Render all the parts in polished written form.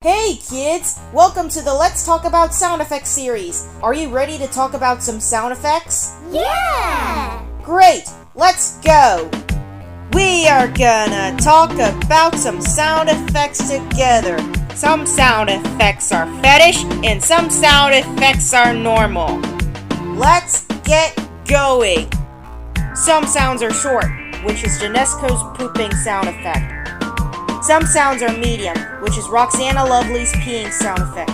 Hey kids! Welcome to the Let's Talk About Sound Effects series. Are you ready to talk about some sound effects? Yeah! Great! Let's go! We are gonna talk about some sound effects together. Some sound effects are fetish and some sound effects are normal. Let's get going! Some sounds are short, which is Janesco's pooping sound effect. Some sounds are medium, which is Roxana Lovely's peeing sound effect.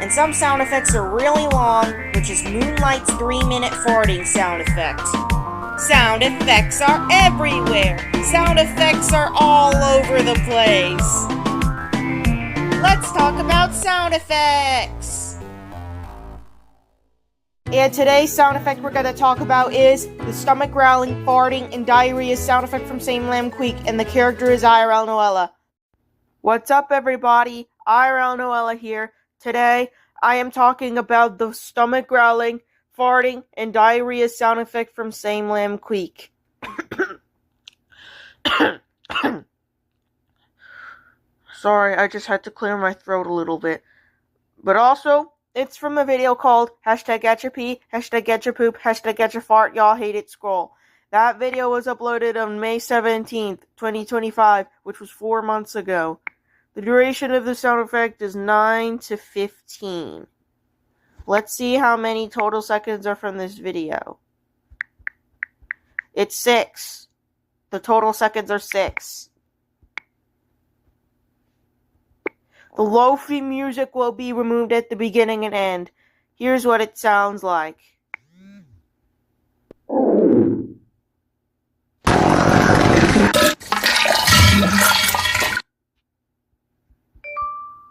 And some sound effects are really long, which is Moonlight's 3-minute farting sound effect. Sound effects are everywhere! Sound effects are all over the place! Let's talk about sound effects! And today's sound effect we're going to talk about is the stomach growling, farting, and diarrhea sound effect from samelamqueak, and the character is IRL Noella. What's up, everybody? IRL Noella here. Today, I am talking about the stomach growling, farting, and diarrhea sound effect from samelamqueak. Sorry, I just had to clear my throat a little bit. But also, it's from a video called #GetYourPee, #GetYourPoop, #GetYourFart, Y'all Hate It Scroll. That video was uploaded on May 17th, 2025, which was 4 months ago. The duration of the sound effect is 9 to 15. Let's see how many total seconds are from this video. It's 6. The total seconds are 6. The lofi music will be removed at the beginning and end. Here's what it sounds like.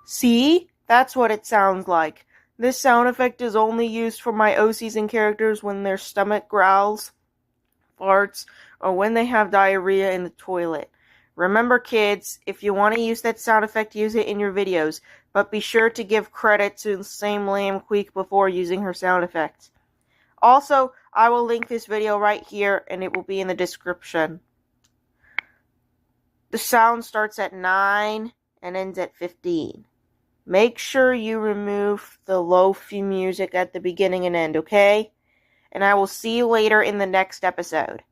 See? That's what it sounds like. This sound effect is only used for my OCs and characters when their stomach growls, farts, or when they have diarrhea in the toilet. Remember, kids, if you want to use that sound effect, use it in your videos, but be sure to give credit to the samelamqueak before using her sound effect. Also, I will link this video right here, and it will be in the description. The sound starts at 9 and ends at 15. Make sure you remove the lofi music at the beginning and end, okay? And I will see you later in the next episode.